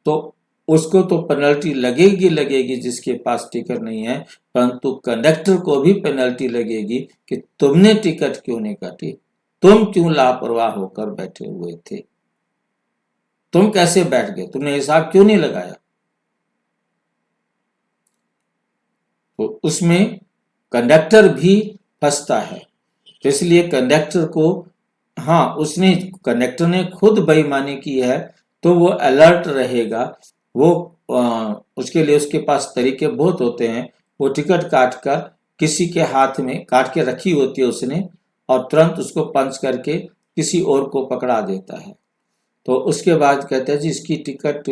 तो उसको तो पेनल्टी लगेगी जिसके पास टिकट नहीं है, परंतु कंडक्टर को भी पेनल्टी लगेगी कि तुमने टिकट क्यों नहीं काटी, तुम क्यों लापरवाह होकर बैठे हुए थे, तुम कैसे बैठ गए, तुमने हिसाब क्यों नहीं लगाया। तो उसमें कंडक्टर भी फंसता है। तो इसलिए कंडक्टर को, हाँ, कंडक्टर ने खुद बेईमानी की है तो वो अलर्ट रहेगा वो उसके लिए उसके पास तरीके बहुत होते हैं। वो टिकट काट कर किसी के हाथ में काट के रखी होती है उसने, और तुरंत उसको पंच करके किसी और को पकड़ा देता है। तो उसके बाद कहता है जी इसकी टिकट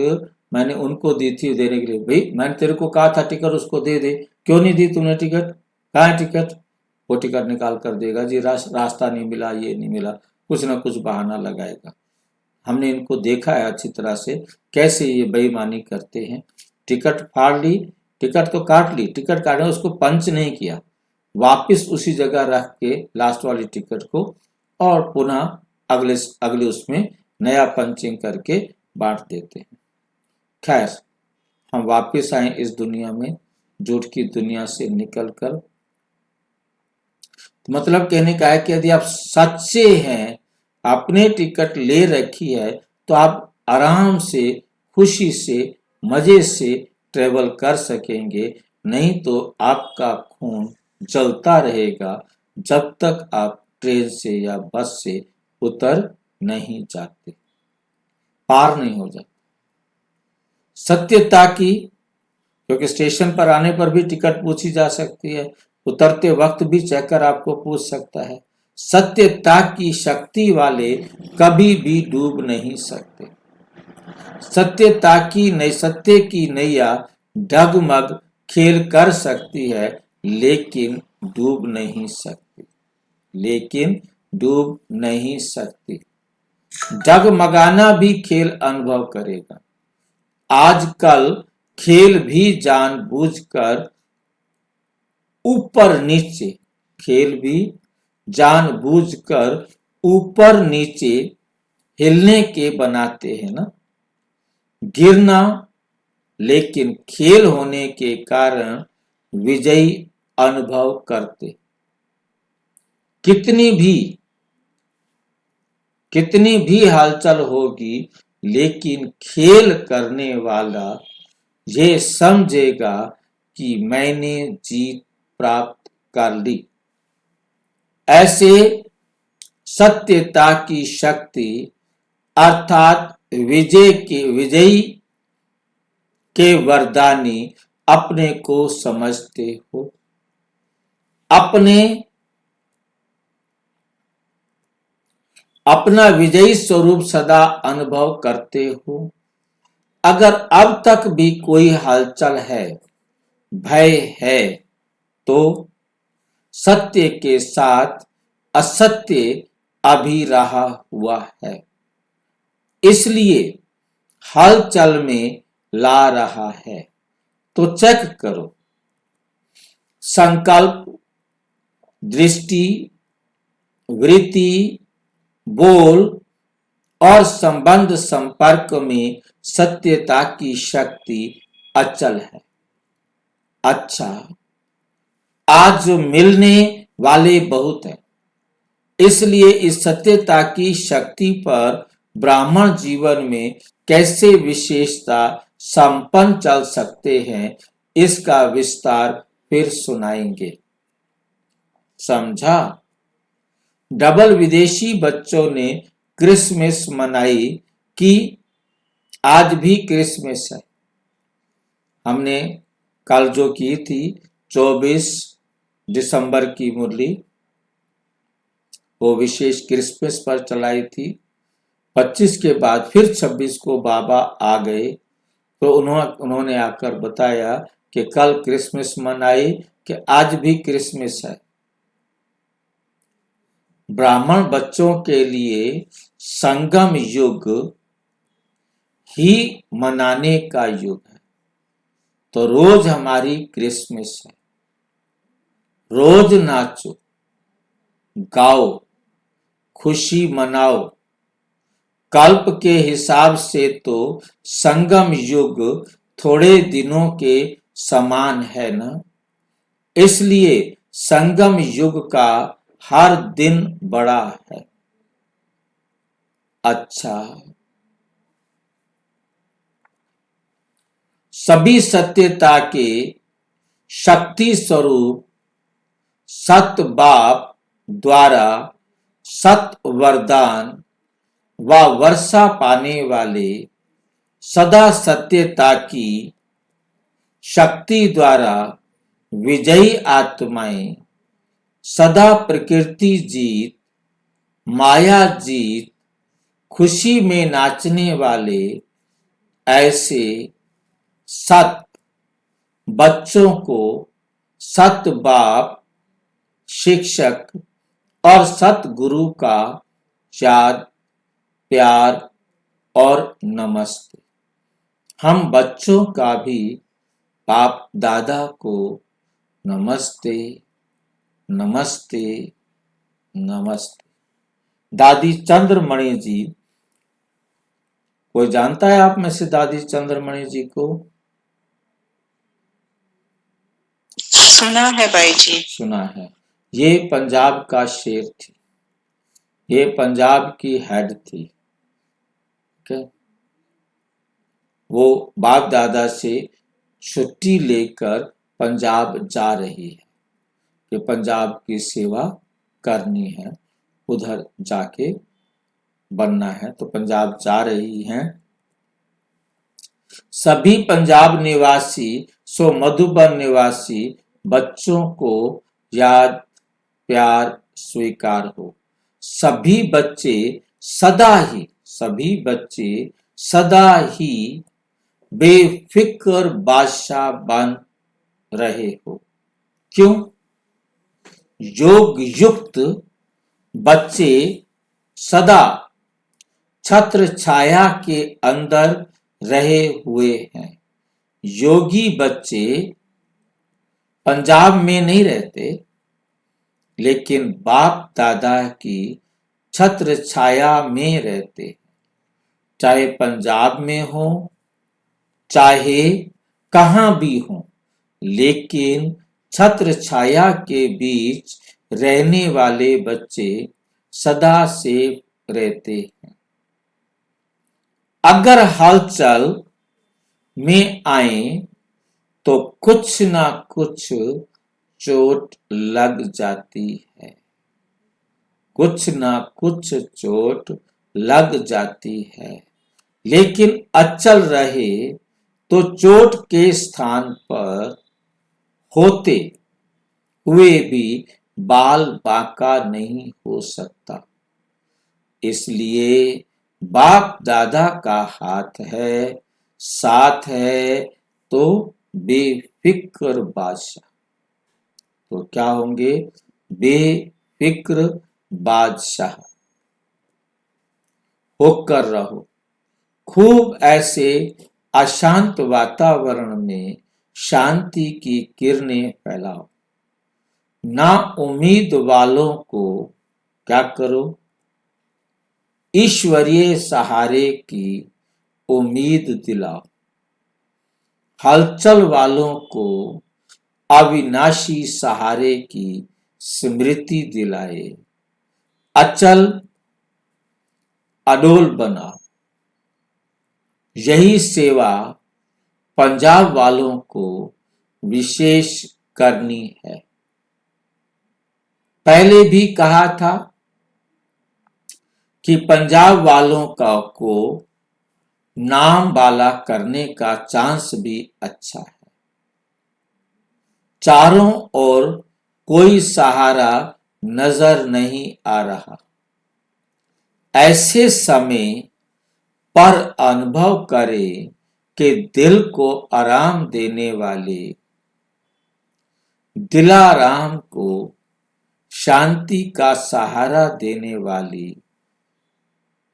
मैंने उनको दी थी देने के लिए। भाई मैंने तेरे को कहा था टिकट उसको दे दे, क्यों नहीं दी तूने टिकट, कहाँ है टिकट? वो टिकट निकाल कर देगा जी रास्ता नहीं मिला, ये नहीं मिला, कुछ ना कुछ बहाना लगाएगा। हमने इनको देखा है अच्छी तरह से कैसे ये बेईमानी करते हैं। टिकट फाड़ ली, टिकट तो काट ली, टिकट काटने उसको पंच नहीं किया, वापस उसी जगह रख के लास्ट वाली टिकट को और पुनः अगले उसमें नया पंचिंग करके बांट देते हैं। खैर, हम वापस आए इस दुनिया में, झूठ की दुनिया से निकलकर। तो मतलब कहने का है कि यदि आप सच्चे हैं, आपने टिकट ले रखी है, तो आप आराम से, खुशी से, मजे से ट्रेवल कर सकेंगे। नहीं तो आपका खून जलता रहेगा जब तक आप ट्रेन से या बस से उतर नहीं जाते, पार नहीं हो जाते। सत्यता की, क्योंकि स्टेशन पर आने पर भी टिकट पूछी जा सकती है, उतरते वक्त भी चेकर आपको पूछ सकता है। सत्यता की शक्ति वाले कभी भी डूब नहीं सकते। सत्यता की सत्य की नैया डगमग खेल कर सकती है, लेकिन डूब नहीं सकती, लेकिन डूब नहीं सकती। डगमगाना भी खेल अनुभव करेगा। आजकल खेल भी जानबूझकर ऊपर नीचे, खेल भी जानबूझकर ऊपर नीचे हिलने के बनाते हैं ना, गिरना, लेकिन खेल होने के कारण विजयी अनुभव करते। कितनी भी हलचल होगी, लेकिन खेल करने वाला ये समझेगा कि मैंने जीत प्राप्त कर ली। ऐसे सत्यता की शक्ति अर्थात विजयी के वरदानी अपने को समझते हो, अपना विजयी स्वरूप सदा अनुभव करते हो। अगर अब तक भी कोई हलचल है, भय है, तो सत्य के साथ असत्य अभी रहा हुआ है, इसलिए हलचल में ला रहा है। तो चेक करो, संकल्प, दृष्टि, वृत्ति, बोल और संबंध संपर्क में सत्यता की शक्ति अचल है। अच्छा, आज मिलने वाले बहुत हैं, इसलिए इस सत्यता की शक्ति पर ब्राह्मण जीवन में कैसे विशेषता संपन्न चल सकते हैं, इसका विस्तार फिर सुनाएंगे। समझा? डबल विदेशी बच्चों ने क्रिसमस मनाई कि आज भी क्रिसमस है। हमने कल जो की थी 24 दिसंबर की मुरली, वो विशेष क्रिसमस पर चलाई थी। 25 के बाद फिर 26 को बाबा आ गए, तो उन्होंने आकर बताया कि कल क्रिसमस मनाई कि आज भी क्रिसमस है। ब्राह्मण बच्चों के लिए संगम युग ही मनाने का युग है। तो रोज हमारी क्रिसमस है, रोज नाचो, गाओ, खुशी मनाओ। कल्प के हिसाब से तो संगम युग थोड़े दिनों के समान है ना, इसलिए संगम युग का हर दिन बड़ा है। अच्छा, सभी सत्यता के शक्ति स्वरूप सत बाप द्वारा सत वरदान व वर्षा पाने वाले सदा सत्यता की शक्ति द्वारा विजयी आत्माएं, सदा प्रकृति जीत, माया जीत, खुशी में नाचने वाले ऐसे सत बच्चों को सत बाप, शिक्षक और सतगुरु का याद, प्यार और नमस्ते। हम बच्चों का भी बाप दादा को नमस्ते, नमस्ते, नमस्ते। दादी चंद्रमणि जी, कोई जानता है आप में से दादी चंद्रमणि जी को? सुना है भाई जी। सुना है। ये पंजाब का शेर थी, ये पंजाब की हेड थी। ओके, वो बाप दादा से छुट्टी लेकर पंजाब जा रही है कि पंजाब की सेवा करनी है, उधर जाके बनना है, तो पंजाब जा रही हैं। सभी पंजाब निवासी सो मधुबन निवासी बच्चों को याद, प्यार स्वीकार हो। सभी बच्चे सदा ही बेफिक्र बादशाह बन रहे हो। क्यों? योग युक्त बच्चे सदा छत्र छाया के अंदर रहे हुए हैं। योगी बच्चे पंजाब में नहीं रहते, लेकिन बाप दादा की छत्र छाया में रहते, चाहे पंजाब में हो, चाहे कहां भी हो, लेकिन छत्र छाया के बीच रहने वाले बच्चे सदा सेफ रहते हैं। अगर हलचल में आए तो कुछ ना कुछ चोट लग जाती है, कुछ ना कुछ चोट लग जाती है, लेकिन अचल रहे तो चोट के स्थान पर होते हुए भी बाल बांका नहीं हो सकता। इसलिए बाप दादा का हाथ है, साथ है, तो बेफिक्र बादशाह। तो क्या होंगे? बेफिक्र बादशाह होकर रहो। खूब ऐसे अशांत वातावरण में शांति की किरणें फैलाओ। ना उम्मीद वालों को क्या करो? ईश्वरीय सहारे की उम्मीद दिलाओ। हलचल वालों को अविनाशी सहारे की स्मृति दिलाए। अचल अडोल बनाओ। यही सेवा पंजाब वालों को विशेष करनी है। पहले भी कहा था कि पंजाब वालों को नाम वाला करने का चांस भी अच्छा है। चारों ओर कोई सहारा नजर नहीं आ रहा। ऐसे समय पर अनुभव करें कि दिल को आराम देने वाले दिलाराम को शांति का सहारा देने वाली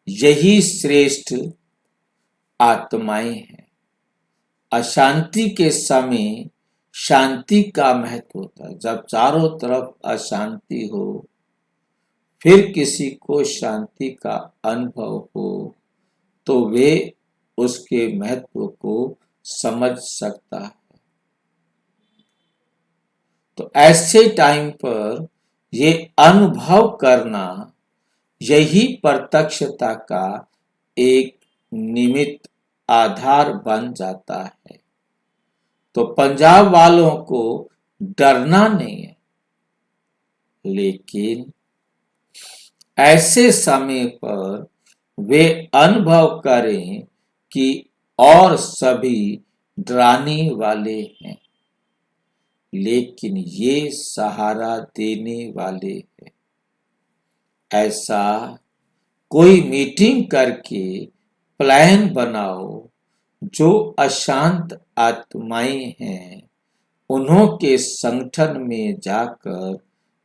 यही श्रेष्ठ आत्माएं हैं। अशांति के समय शांति का महत्व होता है। जब चारों तरफ अशांति हो, फिर किसी को शांति का अनुभव हो, तो वे उसके महत्व को समझ सकता है। तो ऐसे टाइम पर ये अनुभव करना यही प्रत्यक्षता का एक निमित्त आधार बन जाता है। तो पंजाब वालों को डरना नहीं है, लेकिन ऐसे समय पर वे अनुभव करें कि और सभी डराने वाले हैं, लेकिन ये सहारा देने वाले हैं। ऐसा कोई मीटिंग करके प्लान बनाओ। जो अशांत आत्माएं हैं उन्हों के संगठन में जाकर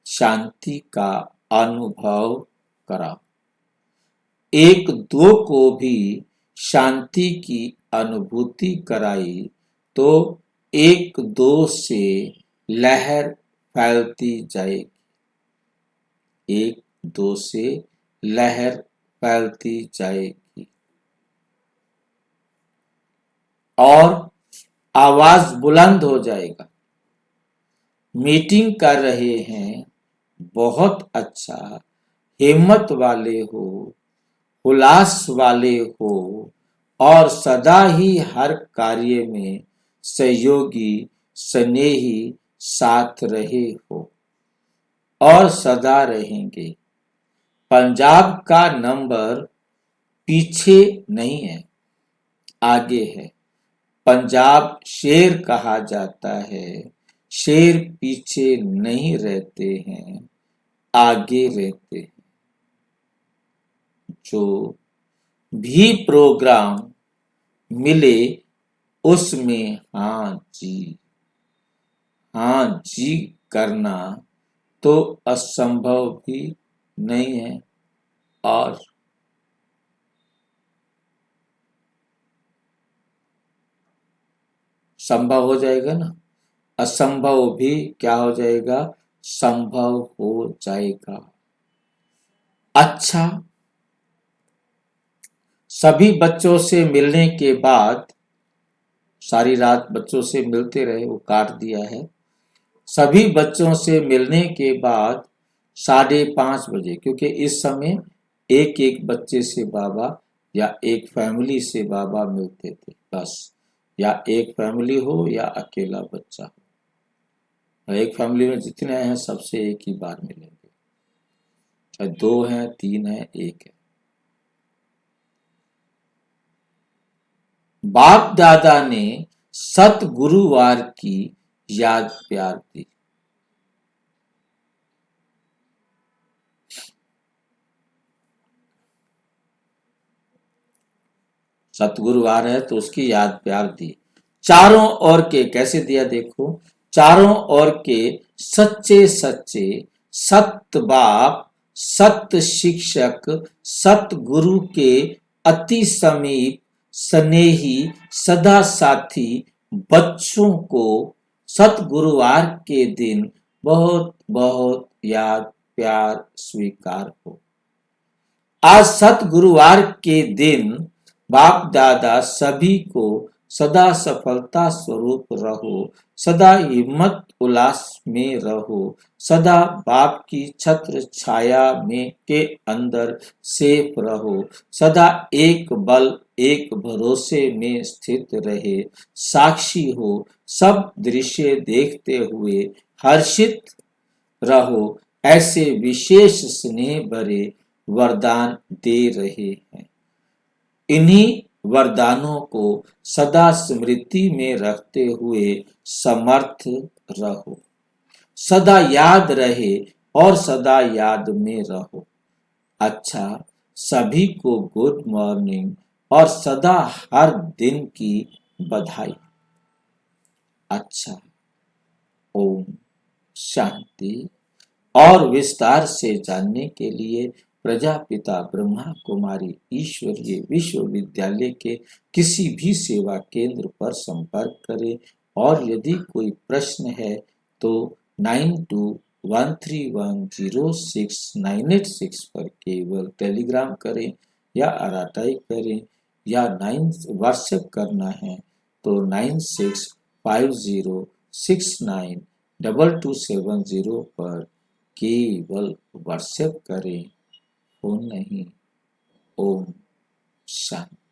शांति का अनुभव कराओ। एक दो को भी शांति की अनुभूति कराई तो एक दो से लहर फैलती जाएगी, एक दो से लहर फैलती जाएगी और आवाज बुलंद हो जाएगा। मीटिंग कर रहे हैं, बहुत अच्छा, हिम्मत वाले हो, उल्लास वाले हो और सदा ही हर कार्य में सहयोगी स्नेही साथ रहे हो और सदा रहेंगे। पंजाब का नंबर पीछे नहीं है, आगे है। पंजाब शेर कहा जाता है। शेर पीछे नहीं रहते हैं, आगे रहते हैं। जो भी प्रोग्राम मिले उसमें हाँ जी करना तो असंभव भी नहीं है और संभव हो जाएगा ना। असंभव भी क्या हो जाएगा, संभव हो जाएगा। अच्छा, सभी बच्चों से मिलने के बाद, सारी रात बच्चों से मिलते रहे, वो काट दिया है। सभी बच्चों से मिलने के बाद 5:30 बजे, क्योंकि इस समय एक एक बच्चे से बाबा या एक फैमिली से बाबा मिलते थे बस, या एक फैमिली हो या अकेला बच्चा हो। एक फैमिली में जितने हैं सबसे एक ही बार मिलेंगे, चाहे 2 हैं, 3 हैं, 1 है। बाप दादा ने सतगुरुवार की याद प्यार दी। सतगुरुवार है तो उसकी याद प्यार दी। चारों ओर के कैसे दिया देखो, चारों ओर के सच्चे सच्चे सत बाप, सत शिक्षक, सत गुरु के अति समीप स्नेही सदा साथी बच्चों को सतगुरुवार के दिन बहुत बहुत याद प्यार स्वीकार हो। आज सतगुरुवार के दिन बाप दादा सभी को सदा सफलता स्वरूप रहो, सदा हिम्मत उल्लास में रहो, सदा बाप की छत्र छाया में के अंदर सेफ रहो, सदा एक बल एक भरोसे में स्थित रहे, साक्षी हो, सब दृश्य देखते हुए हर्षित रहो। ऐसे विशेष स्नेह भरे वरदान दे रहे हैं। इन्हीं वरदानों को सदा स्मृति में रखते हुए समर्थ रहो, सदा याद रहे और सदा याद में रहो। अच्छा, सभी को गुड मॉर्निंग और सदा हर दिन की बधाई। अच्छा, ओम शांति। और विस्तार से जानने के लिए प्रजापिता ब्रह्मा कुमारी ईश्वरीय विश्वविद्यालय के किसी भी सेवा केंद्र पर संपर्क करें और यदि कोई प्रश्न है तो 9213106986 पर केवल टेलीग्राम करें या आरटीआई करें, या व्हाट्सएप करना है तो 9650692270 पर केवल व्हाट्सएप करें, फोन नहीं। ओम शांति।